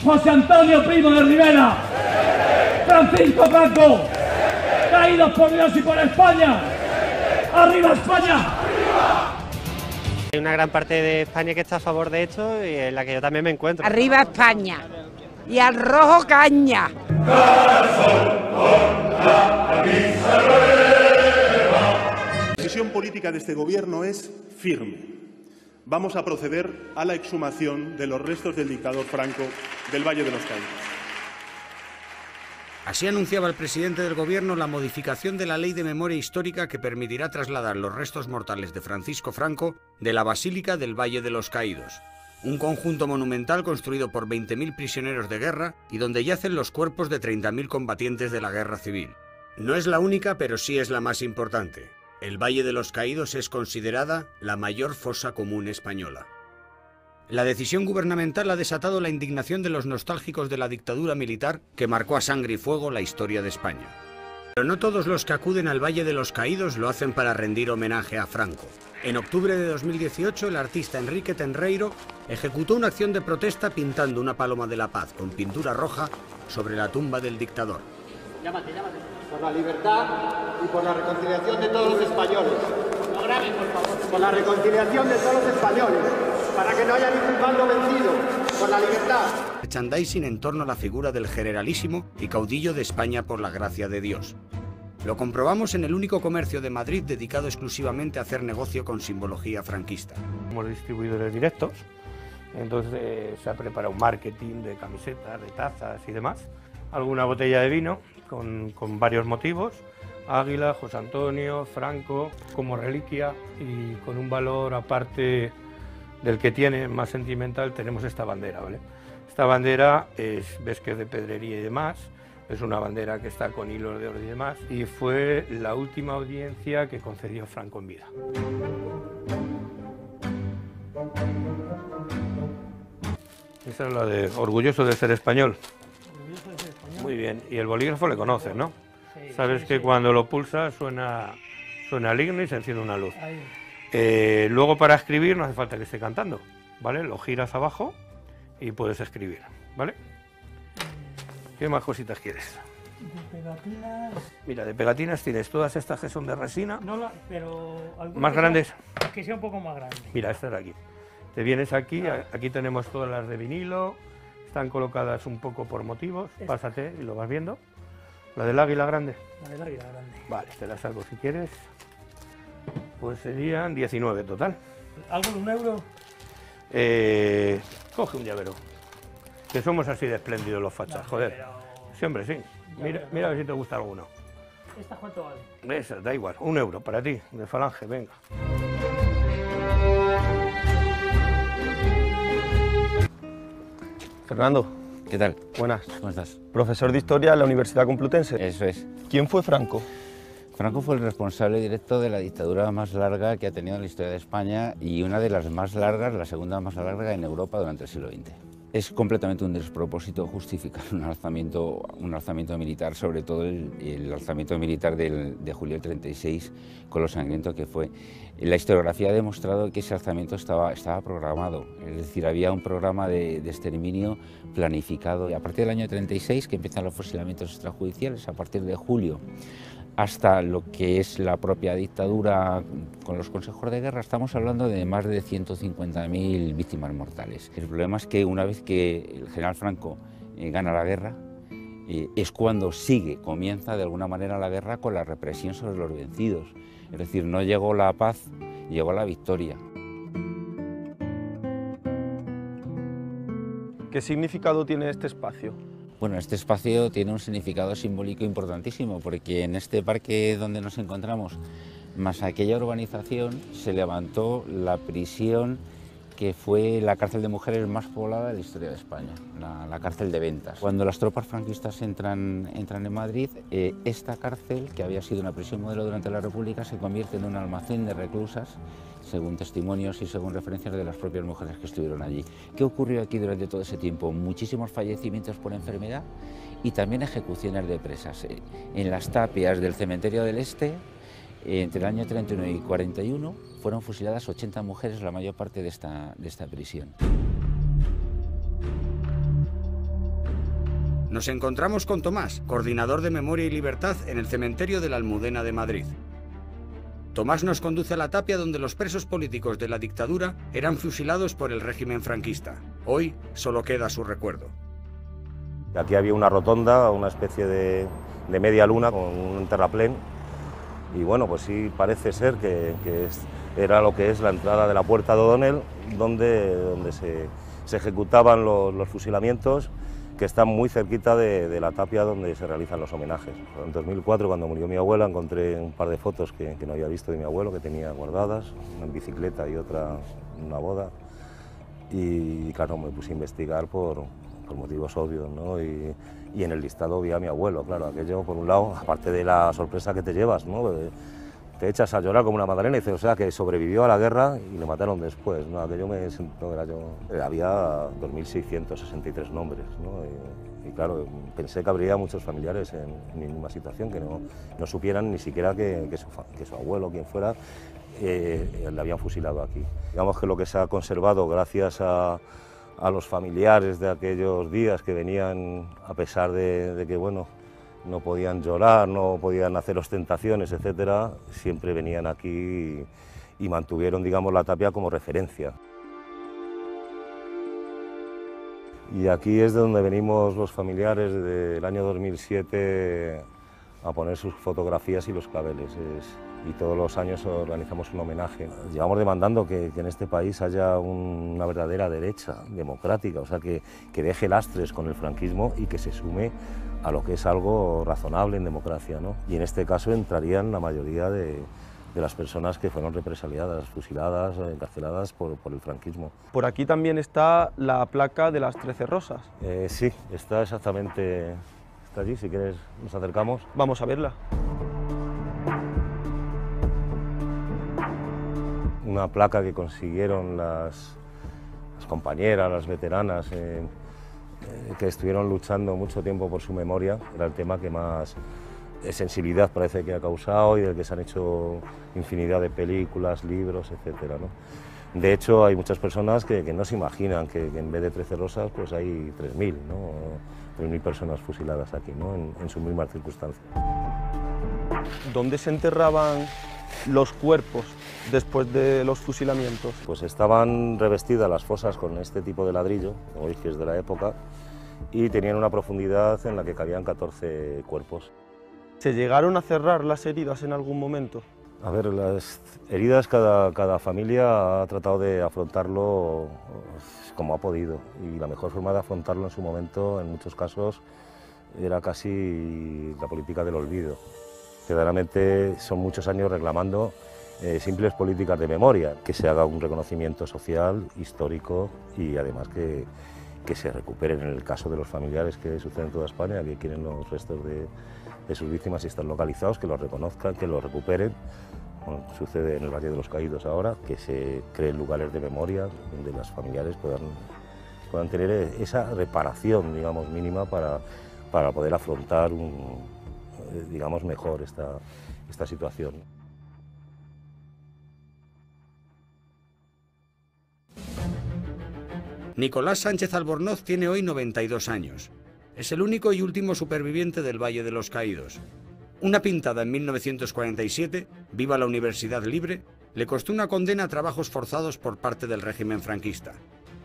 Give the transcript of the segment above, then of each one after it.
José Antonio Primo de Rivera, Francisco Franco, caídos por Dios y por España. ¡Arriba España! Hay una gran parte de España que está a favor de esto y en la que yo también me encuentro. ¡Arriba España! Y al rojo caña. La decisión política de este gobierno es firme. Vamos a proceder a la exhumación de los restos del dictador Franco del Valle de los Caídos. Así anunciaba el presidente del Gobierno la modificación de la Ley de Memoria Histórica que permitirá trasladar los restos mortales de Francisco Franco de la Basílica del Valle de los Caídos, un conjunto monumental construido por 20.000 prisioneros de guerra y donde yacen los cuerpos de 30.000 combatientes de la Guerra Civil. No es la única, pero sí es la más importante. El Valle de los Caídos es considerada la mayor fosa común española. La decisión gubernamental ha desatado la indignación de los nostálgicos de la dictadura militar que marcó a sangre y fuego la historia de España. Pero no todos los que acuden al Valle de los Caídos lo hacen para rendir homenaje a Franco. En octubre de 2018, el artista Enrique Tenreiro ejecutó una acción de protesta pintando una paloma de la paz con pintura roja sobre la tumba del dictador. Llámate. Por la libertad y por la reconciliación de todos los españoles. No graben, por favor. Por la reconciliación de todos los españoles, para que no haya ningún bando vencido. Por la libertad. Merchandising en torno a la figura del generalísimo y caudillo de España por la gracia de Dios. Lo comprobamos en el único comercio de Madrid dedicado exclusivamente a hacer negocio con simbología franquista. Somos distribuidores directos, entonces se ha preparado un marketing de camisetas, de tazas y demás. Alguna botella de vino con varios motivos, Águila, José Antonio, Franco, como reliquia, y con un valor aparte del que tiene, más sentimental, tenemos esta bandera, ¿vale? Esta bandera ves que es de pedrería y demás, es una bandera que está con hilos de oro y demás, y fue la última audiencia que concedió Franco en vida. Esa es la de orgulloso de ser español. Muy bien, y el bolígrafo le conoces, ¿no? Sí, sabes que cuando lo pulsas suena el himno y se enciende una luz. Luego para escribir no hace falta que esté cantando, ¿vale? Lo giras abajo y puedes escribir, ¿vale? ¿Qué más cositas quieres? De pegatinas... Mira, de pegatinas tienes todas estas que son de resina. No, pero... ¿Más grandes? Que sea un poco más grande. Mira, esta de aquí. Te vienes aquí, aquí tenemos todas las de vinilo. Están colocadas un poco por motivos, pásate y lo vas viendo. ¿La del águila grande? La del águila grande. Vale, te la saco si quieres. Pues serían 19 total. ¿Algo de un euro? Coge un llavero. Que somos así de espléndidos los fachas, no, joder. Pero... Siempre sí. Mira a ver si te gusta alguno. ¿Esta cuánto vale? Esa, da igual, 1 euro para ti, de Falange, venga. Fernando. ¿Qué tal? Buenas. ¿Cómo estás? Profesor de Historia en la Universidad Complutense. Eso es. ¿Quién fue Franco? Franco fue el responsable directo de la dictadura más larga que ha tenido la historia de España y una de las más largas, la segunda más larga en Europa durante el siglo XX. Es completamente un despropósito justificar un alzamiento militar, sobre todo el alzamiento militar de julio del 36, con lo sangriento que fue. La historiografía ha demostrado que ese alzamiento estaba programado, es decir, había un programa de exterminio planificado. Y a partir del año 36, que empiezan los fusilamientos extrajudiciales, a partir de julio, hasta lo que es la propia dictadura con los consejos de guerra, estamos hablando de más de 150.000 víctimas mortales. El problema es que una vez que el general Franco gana la guerra, es cuando comienza de alguna manera la guerra con la represión sobre los vencidos. Es decir, no llegó la paz, llegó la victoria. ¿Qué significado tiene este espacio? Bueno, este espacio tiene un significado simbólico importantísimo porque en este parque donde nos encontramos, más aquella urbanización, se levantó la prisión que fue la cárcel de mujeres más poblada de la historia de España, la cárcel de Ventas. Cuando las tropas franquistas entran en Madrid, esta cárcel, que había sido una prisión modelo durante la República, se convierte en un almacén de reclusas según testimonios y según referencias de las propias mujeres que estuvieron allí. ¿Qué ocurrió aquí durante todo ese tiempo? Muchísimos fallecimientos por enfermedad y también ejecuciones de presas. En las tapias del cementerio del Este, entre el año 31 y 41, fueron fusiladas 80 mujeres, la mayor parte de esta prisión. Nos encontramos con Tomás, coordinador de Memoria y Libertad en el cementerio de la Almudena de Madrid. Tomás nos conduce a la tapia donde los presos políticos de la dictadura eran fusilados por el régimen franquista. Hoy solo queda su recuerdo. Aquí había una rotonda, una especie de media luna con un terraplén y bueno, pues sí parece ser que era lo que es la entrada de la Puerta de O'Donnell, donde se ejecutaban los fusilamientos, que están muy cerquita de la tapia donde se realizan los homenajes. En 2004, cuando murió mi abuela, encontré un par de fotos que no había visto de mi abuelo, que tenía guardadas, una en bicicleta y otra en una boda, y claro, me puse a investigar por motivos obvios, ¿no? Y en el listado vi a mi abuelo, claro, aquello por un lado, aparte de la sorpresa que te llevas, ¿no? Te echas a llorar como una magdalena y dices, o sea, que sobrevivió a la guerra y le mataron después, ¿no? Aquello me sentó, había 2.663 nombres, ¿no? Y claro, pensé que habría muchos familiares en mi misma situación, que no supieran ni siquiera que su abuelo, quien fuera, le habían fusilado aquí. Digamos que lo que se ha conservado gracias a los familiares de aquellos días que venían, a pesar de que, bueno, no podían llorar, no podían hacer ostentaciones, etcétera, siempre venían aquí y mantuvieron, digamos, la tapia como referencia. Y aquí es de donde venimos los familiares desde el año 2007 a poner sus fotografías y los claveles. Y todos los años organizamos un homenaje. Llevamos demandando que en este país haya una verdadera derecha democrática, o sea, que deje lastres con el franquismo y que se sume a lo que es algo razonable en democracia, ¿no? Y en este caso entrarían la mayoría de las personas que fueron represaliadas, fusiladas, encarceladas por el franquismo. Por aquí también está la placa de las 13 rosas. Sí, está exactamente, está allí, si quieres nos acercamos. Vamos a verla. Una placa que consiguieron las compañeras, las veteranas, que estuvieron luchando mucho tiempo por su memoria. Era el tema que más sensibilidad parece que ha causado y del que se han hecho infinidad de películas, libros, etcétera, ¿no? De hecho, hay muchas personas que no se imaginan que en vez de 13 rosas pues hay 3.000, ¿no? 3.000 personas fusiladas aquí, ¿no? En sus mismas circunstancias. ¿Dónde se enterraban los cuerpos después de los fusilamientos? Pues estaban revestidas las fosas con este tipo de ladrillo, como veis que es de la época, y tenían una profundidad en la que cabían 14 cuerpos. ¿Se llegaron a cerrar las heridas en algún momento? A ver, las heridas cada familia ha tratado de afrontarlo como ha podido, y la mejor forma de afrontarlo en su momento, en muchos casos, era casi la política del olvido. Verdaderamente son muchos años reclamando simples políticas de memoria, que se haga un reconocimiento social, histórico y además que se recuperen, en el caso de los familiares que suceden en toda España, que quieren los restos de sus víctimas y están localizados, que los reconozcan, que los recuperen. Bueno, sucede en el Valle de los Caídos ahora, que se creen lugares de memoria donde las familiares puedan tener esa reparación, digamos, mínima para poder afrontar digamos, mejor esta situación. Nicolás Sánchez Albornoz tiene hoy 92 años. Es el único y último superviviente del Valle de los Caídos. Una pintada en 1947, Viva la Universidad Libre, le costó una condena a trabajos forzados por parte del régimen franquista.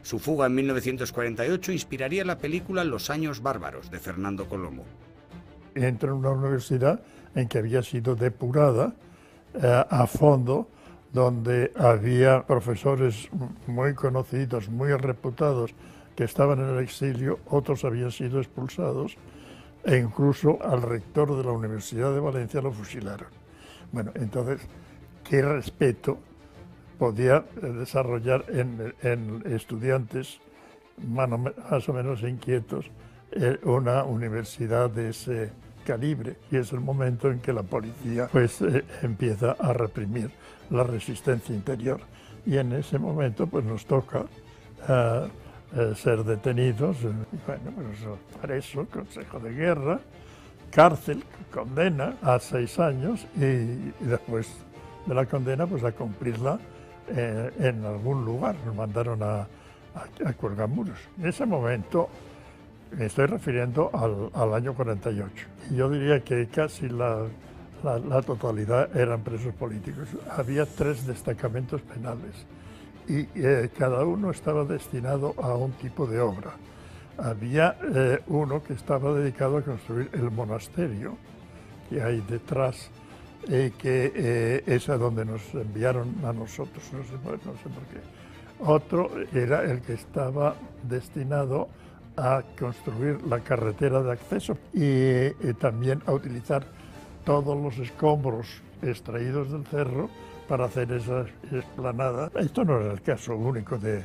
Su fuga en 1948 inspiraría la película Los años bárbaros, de Fernando Colomo. Entró en una universidad en que había sido depurada a fondo, donde había profesores muy conocidos, muy reputados, que estaban en el exilio, otros habían sido expulsados, e incluso al rector de la Universidad de Valencia lo fusilaron. Bueno, entonces, ¿qué respeto podía desarrollar en estudiantes más o menos inquietos una universidad de ese calibre, y es el momento en que la policía pues empieza a reprimir la resistencia interior, y en ese momento pues nos toca ser detenidos, y bueno, pues preso, consejo de guerra, cárcel, condena a 6 años y después de la condena pues a cumplirla en algún lugar. Nos mandaron a Cuelgamuros. En ese momento me estoy refiriendo al año 48. Y yo diría que casi la totalidad eran presos políticos. Había 3 destacamentos penales y cada uno estaba destinado a un tipo de obra. Había uno que estaba dedicado a construir el monasterio que hay detrás, que es a donde nos enviaron a nosotros, no sé por qué. Otro era el que estaba destinado a construir la carretera de acceso y también a utilizar todos los escombros extraídos del cerro para hacer esa explanada. Esto no era el caso único de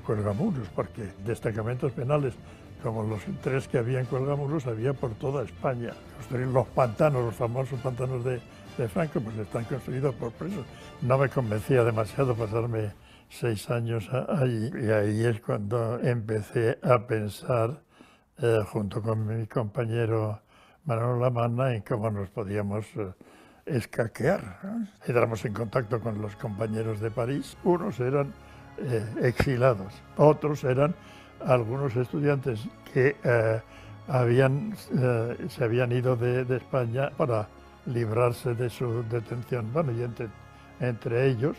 Cuelgamuros, porque destacamentos penales como los 3 que había en Cuelgamuros había por toda España. Construir los pantanos, los famosos pantanos de Franco, pues están construidos por presos. No me convencía demasiado pasarme 6 años allí, y ahí es cuando empecé a pensar, junto con mi compañero Manuel Lamanna, en cómo nos podíamos escaquear, ¿no? Entramos en contacto con los compañeros de París. Unos eran exilados, otros eran algunos estudiantes que se habían ido de España para librarse de su detención. Bueno, y entre ellos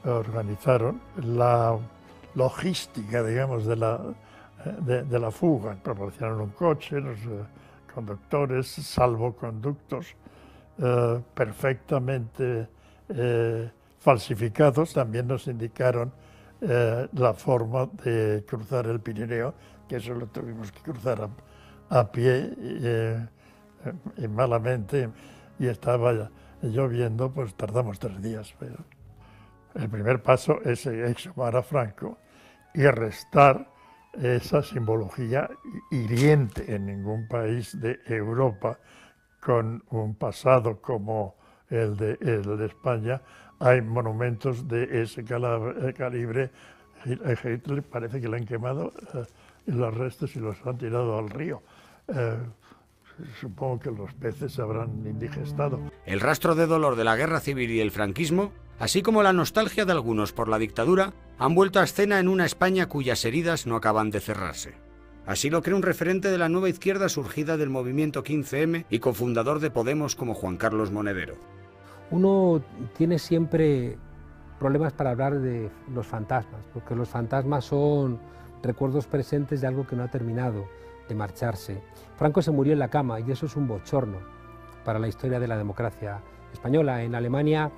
organizaron la logística, digamos, de la fuga. Proporcionaron un coche, los conductores, salvoconductos perfectamente falsificados. También nos indicaron la forma de cruzar el Pirineo, que eso lo tuvimos que cruzar a pie y malamente, y estaba lloviendo, pues tardamos 3 días. Pero el primer paso es exhumar a Franco y restar esa simbología hiriente. En ningún país de Europa con un pasado como el de España hay monumentos de ese calibre. A Hitler parece que le han quemado los restos y los han tirado al río. Supongo que los peces se habrán indigestado. El rastro de dolor de la guerra civil y el franquismo, así como la nostalgia de algunos por la dictadura, han vuelto a escena en una España cuyas heridas no acaban de cerrarse. Así lo cree un referente de la nueva izquierda surgida del movimiento 15M y cofundador de Podemos como Juan Carlos Monedero. Uno tiene siempre problemas para hablar de los fantasmas, porque los fantasmas son recuerdos presentes de algo que no ha terminado de marcharse. Franco se murió en la cama y eso es un bochorno para la historia de la democracia española. En Alemania,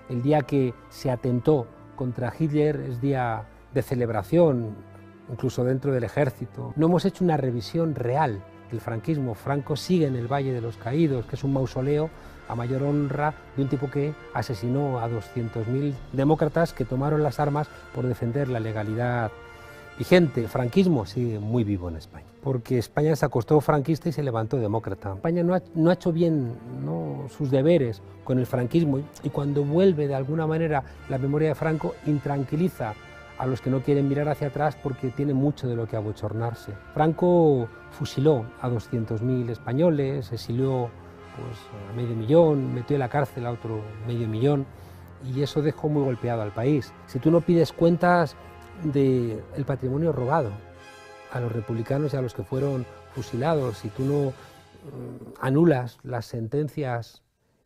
el día que se atentó contra Hitler es día de celebración, incluso dentro del ejército. No hemos hecho una revisión real del franquismo. Franco sigue en el Valle de los Caídos, que es un mausoleo a mayor honra de un tipo que asesinó a 200.000 demócratas que tomaron las armas por defender la legalidad vigente. El franquismo sigue muy vivo en España, porque España se acostó franquista y se levantó demócrata. España no ha hecho bien sus deberes con el franquismo, y cuando vuelve de alguna manera la memoria de Franco, intranquiliza a los que no quieren mirar hacia atrás porque tiene mucho de lo que abochornarse. Franco fusiló a 200.000 españoles, exilió a 500.000, metió en la cárcel a otro 500.000, y eso dejó muy golpeado al país. Si tú no pides cuentas del patrimonio robado a los republicanos y a los que fueron fusilados, si tú no anulas las sentencias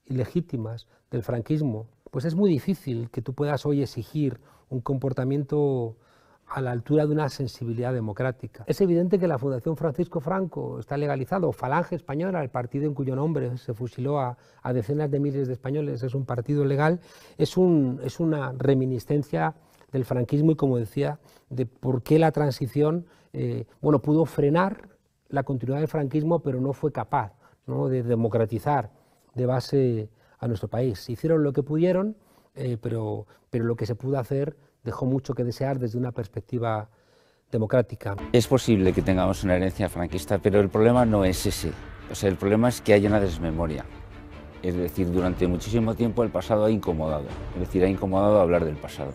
ilegítimas del franquismo, pues es muy difícil que tú puedas hoy exigir un comportamiento a la altura de una sensibilidad democrática. Es evidente que la Fundación Francisco Franco está legalizado. Falange Española, el partido en cuyo nombre se fusiló a decenas de miles de españoles, es un partido legal, es una reminiscencia del franquismo y, como decía, de por qué la transición pudo frenar la continuidad del franquismo, pero no fue capaz, ¿no?, de democratizar de base a nuestro país. Hicieron lo que pudieron, pero lo que se pudo hacer dejó mucho que desear desde una perspectiva democrática. Es posible que tengamos una herencia franquista, pero el problema no es ese. O sea, el problema es que hay una desmemoria. Es decir, durante muchísimo tiempo el pasado ha incomodado. Es decir, ha incomodado hablar del pasado.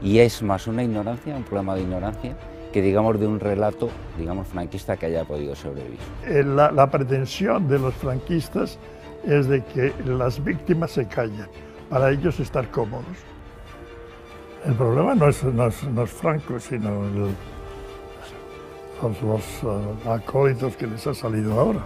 Y es más una ignorancia, un problema de ignorancia, que digamos de un relato, digamos, franquista que haya podido sobrevivir. La pretensión de los franquistas es de que las víctimas se callen, para ellos estar cómodos. El problema no es Franco, sino los acólitos que les ha salido ahora.